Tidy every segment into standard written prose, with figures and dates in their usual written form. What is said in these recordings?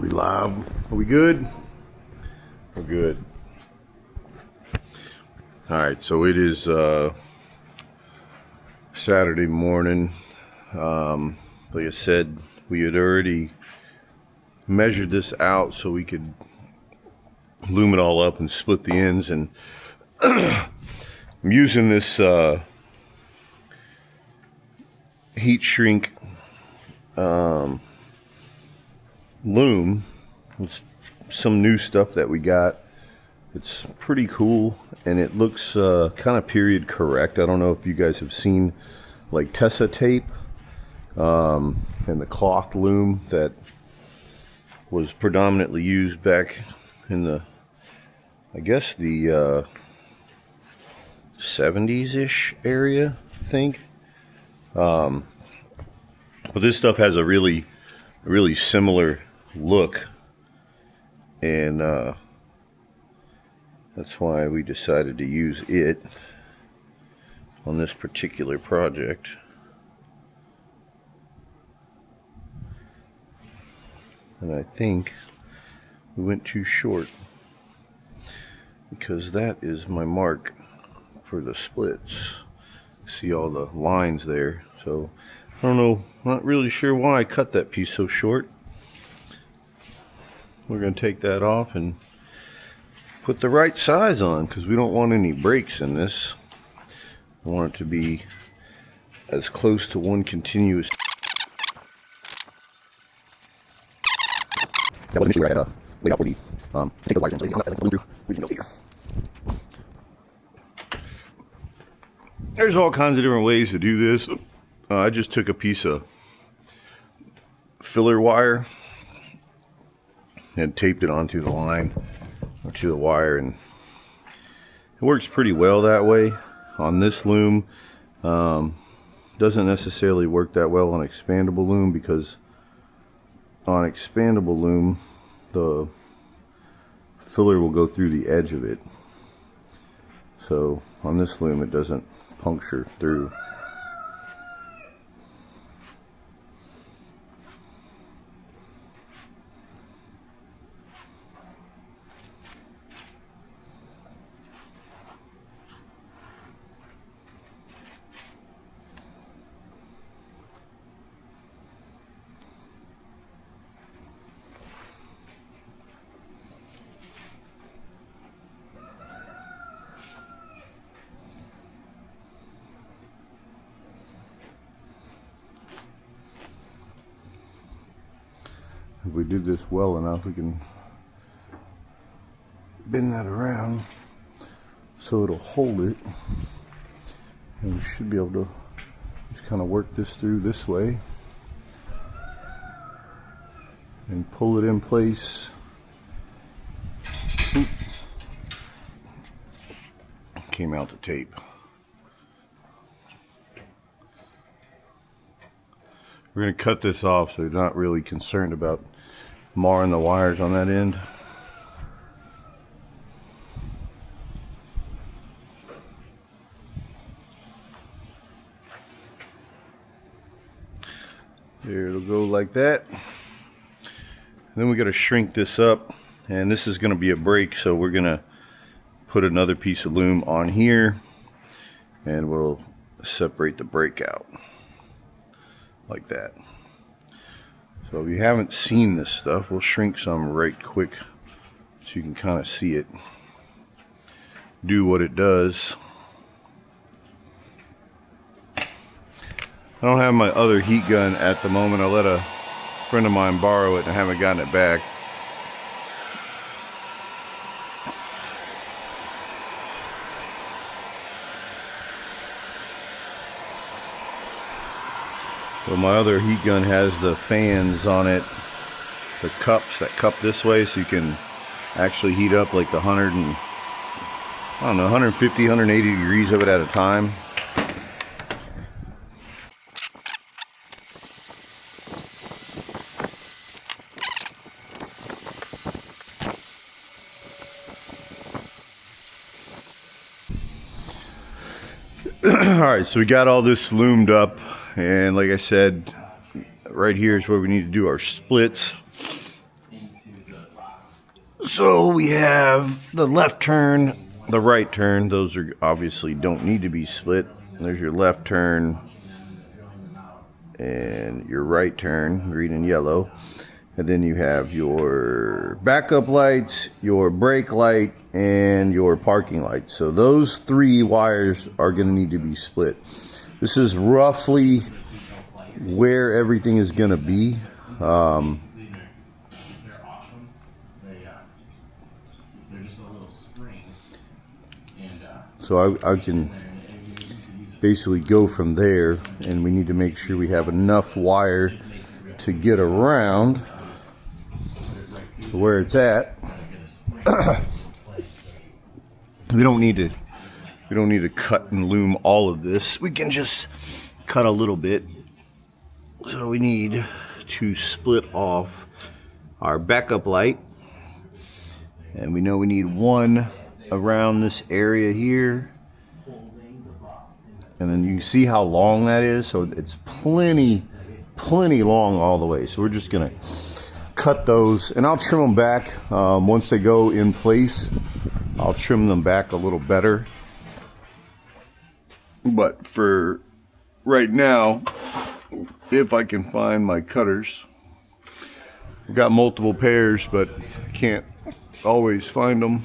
We live. Are we good? We're good. All right, so it is Saturday morning. Like I said, we had already measured this out so we could loom it all up and split the ends, and I'm using this heat shrink loom. It's some new stuff that we got. It's pretty cool, and it looks kind of period correct. I don't know if you guys have seen like Tessa tape and the cloth loom that was predominantly used back in the, I guess, the 70s-ish area, I think. But this stuff has a really similar look, and that's why we decided to use it on this particular project. And I think we went too short, because that is my mark for the splits. See all the lines there. So I don't know, not really sure why I cut that piece so short. We're going to take that off and put the right size on, because we don't want any breaks in this. I want it to be as close to one continuous. That was initially where I had laid out for the take the wires in, so I think we can go here. There's all kinds of different ways to do this. I just took a piece of filler wire and taped it onto the line, or to the wire, and it works pretty well that way. On this loom, doesn't necessarily work that well on expandable loom, because on expandable loom the filler will go through the edge of it. So on this loom it doesn't puncture through. If we do this well enough, we can bend that around so it'll hold it, and we should be able to just kind of work this through this way and pull it in place. Oop. Came out the tape. We're going to cut this off so you're not really concerned about marring the wires on that end. There, it'll go like that. And then we got to shrink this up, and this is going to be a break, so we're going to put another piece of loom on here, and we'll separate the break out like that. So if you haven't seen this stuff, we'll shrink some right quick so you can kind of see it do what it does. I don't have my other heat gun at the moment. I let a friend of mine borrow it and I haven't gotten it back. So my other heat gun has the fans on it, the cups that cup this way, so you can actually heat up like the 150, 180 degrees of it at a time. Alright, so we got all this loomed up, and like I said, right here is where we need to do our splits. So we have the left turn, the right turn. Those are obviously don't need to be split. There's your left turn and your right turn, green and yellow. And then you have your backup lights, your brake light, and your parking light. So those three wires are going to need to be split. This is roughly where everything is going to be. So I can basically go from there, and we need to make sure we have enough wire to get around where it's at. we don't need to cut and loom all of this. We can just cut a little bit. So we need to split off our backup light, and we know we need one around this area here, and then you can see how long that is. So it's plenty long all the way. So we're just gonna cut those, and I'll trim them back once they go in place. I'll trim them back a little better, but for right now, if I can find my cutters, I've got multiple pairs, but I can't always find them.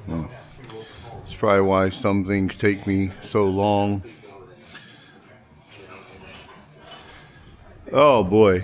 That's probably why some things take me so long. Oh boy,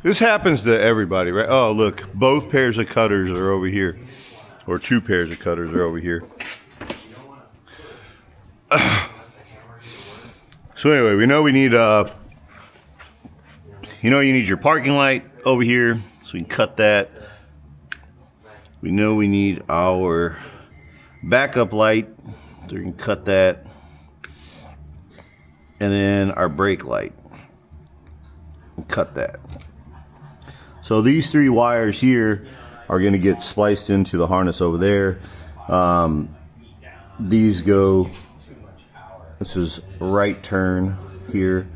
this happens to everybody, right? Oh look, both pairs of cutters are over here, or two pairs of cutters are over here. So anyway, we know we need you need your parking light over here, so we can cut that. We know we need our backup light, so we can cut that, and then our brake light, cut that. So these three wires here are going to get spliced into the harness over there. These go, this is right turn here,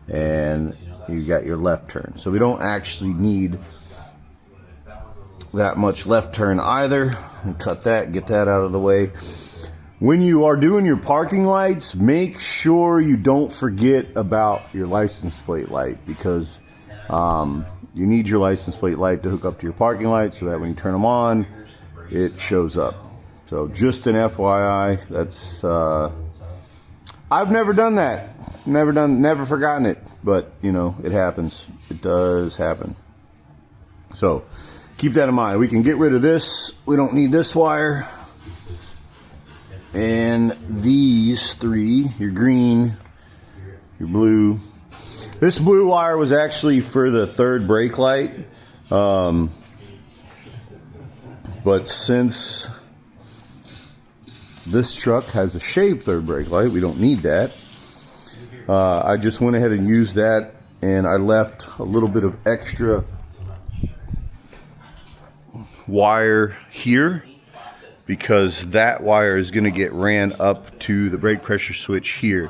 and you got your left turn. So we don't actually need that much left turn either. And cut that, get that out of the way. When you are doing your parking lights, make sure you don't forget about your license plate light, because you need your license plate light to hook up to your parking light so that when you turn them on, it shows up. So just an FYI, that's I've never done that. Never forgotten it, but it happens. It does happen. So keep that in mind. We can get rid of this. We don't need this wire. And these three, your green, your blue. This blue wire was actually for the third brake light. But since this truck has a shaved third brake light, we don't need that. I just went ahead and used that, and I left a little bit of extra wire here because that wire is going to get ran up to the brake pressure switch here.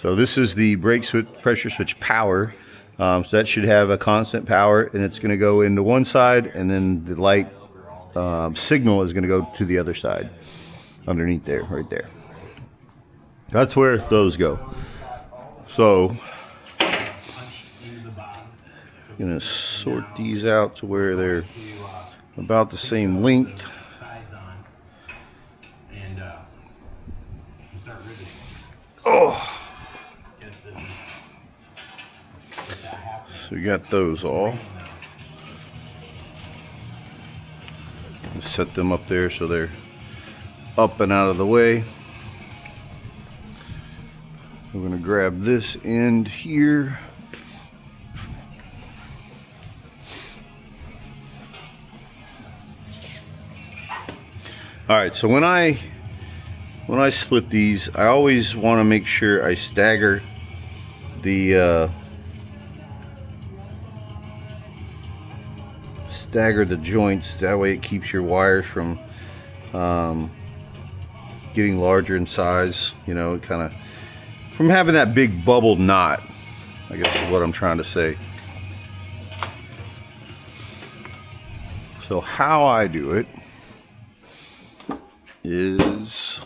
So this is the brake pressure switch power. So that should have a constant power, and it's going to go into one side, and then the light signal is going to go to the other side underneath there, right there. That's where those go. So I'm going to sort these out to where they're about the same length. Oh, so we got those all. Set them up there so they're up and out of the way. I'm going to grab this end here. All right, so when I split these, I always want to make sure I stagger the joints. That way it keeps your wires from getting larger in size, kind of from having that big bubbled knot, I guess is what I'm trying to say. So how I do it is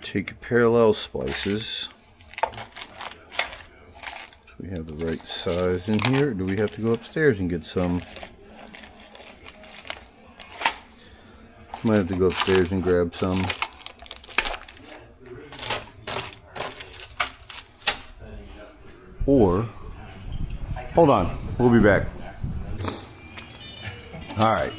take parallel splices. Do we have the right size in here, or do we have to go upstairs and get some? Might have to go upstairs and grab some. Or, hold on, we'll be back. All right.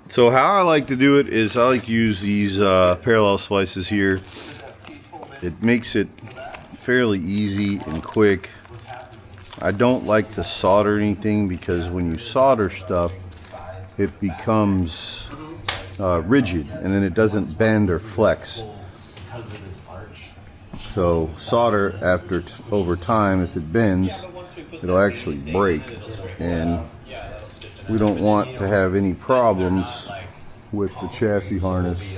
So how I like to do it is I like to use these parallel slices here. It makes it fairly easy and quick. I don't like to solder anything because when you solder stuff, it becomes rigid and then it doesn't bend or flex. So solder over time, if it bends, it'll actually break, and we don't want to have any problems with the chassis harness,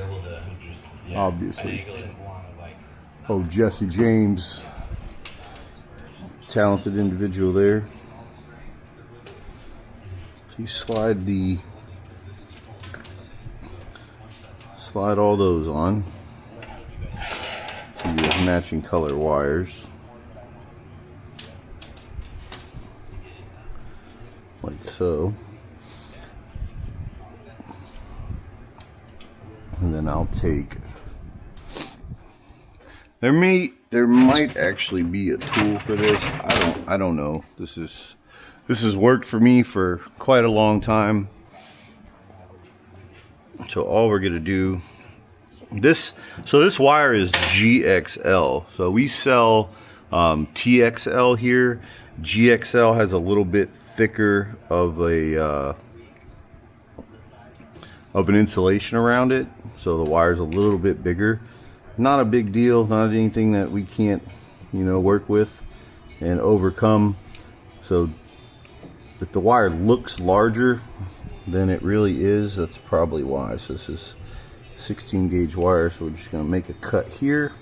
obviously. Oh, Jesse James, talented individual there. So you slide all those on to your matching color wires, like so. And then I'll take, there might actually be a tool for this. I don't know. This has worked for me for quite a long time. So all we're gonna do this wire is GXL. So we sell TXL here. GXL has a little bit thicker of an insulation around it, so the wire's a little bit bigger. Not a big deal, not anything that we can't, work with and overcome. So if the wire looks larger than it really is, that's probably why. So this is 16 gauge wire, so we're just going to make a cut here,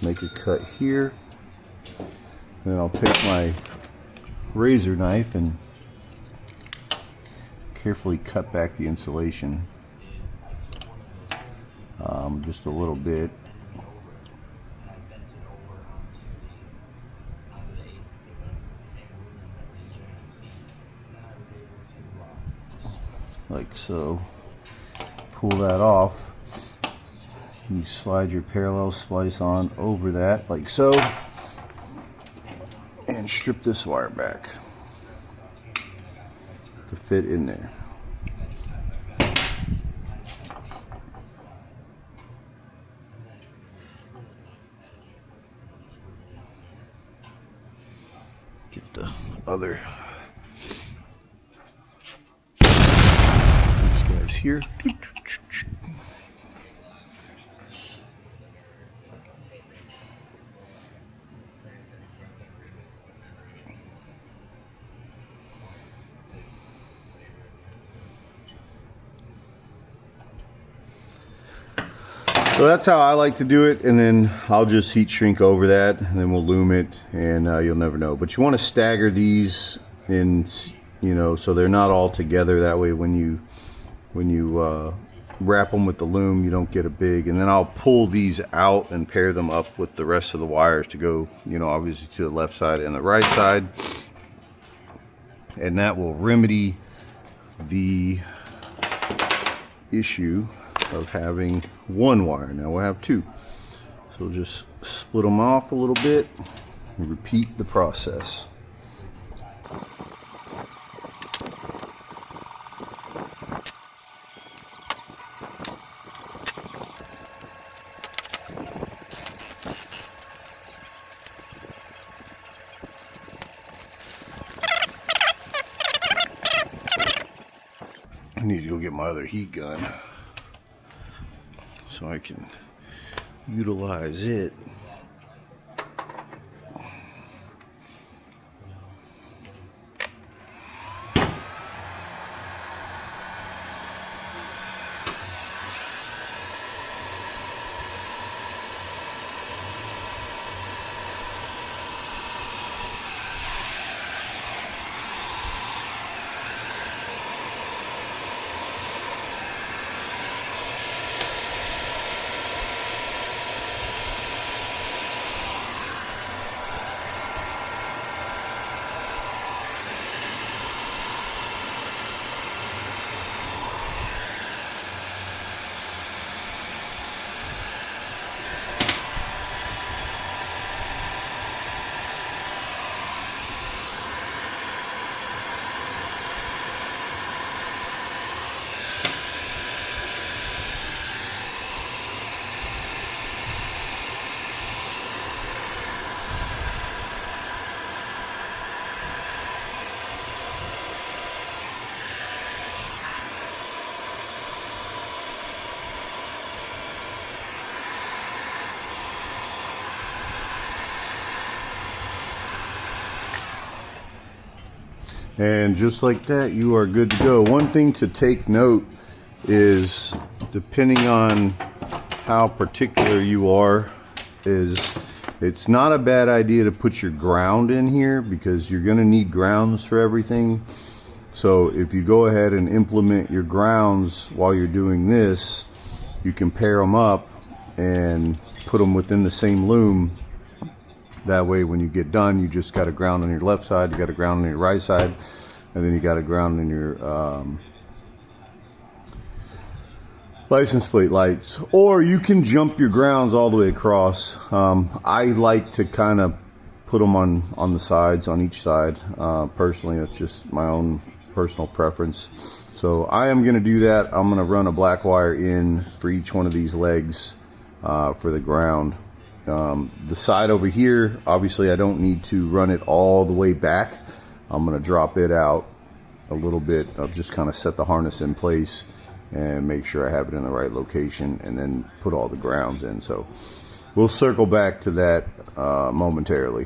make a cut here, then I'll take my razor knife and carefully cut back the insulation just a little bit. Like so. Pull that off. You slide your parallel splice on over that, like so, and strip this wire back to fit in there. Get the other these guys here. So that's how I like to do it, and then I'll just heat shrink over that, and then we'll loom it, and you'll never know. But you want to stagger these in, so they're not all together. That way when you wrap them with the loom, you don't get a big. And then I'll pull these out and pair them up with the rest of the wires to go, obviously to the left side and the right side. And that will remedy the issue of having one wire. Now we'll have two. So we'll just split them off a little bit and repeat the process. I need to go get my other heat gun so I can utilize it. And just like that, you are good to go. One thing to take note is, depending on how particular you are, is it's not a bad idea to put your ground in here, because you're going to need grounds for everything. So if you go ahead and implement your grounds while you're doing this, you can pair them up and put them within the same loom. That way when you get done, you just got a ground on your left side, you got a ground on your right side, and then you got a ground in your license plate lights. Or you can jump your grounds all the way across. I like to kind of put them on the sides, on each side. Personally, that's just my own personal preference. So I am going to do that. I'm going to run a black wire in for each one of these legs for the ground. The side over here, obviously I don't need to run it all the way back. I'm going to drop it out a little bit. I'll just kind of set the harness in place and make sure I have it in the right location, and then put all the grounds in. So we'll circle back to that momentarily.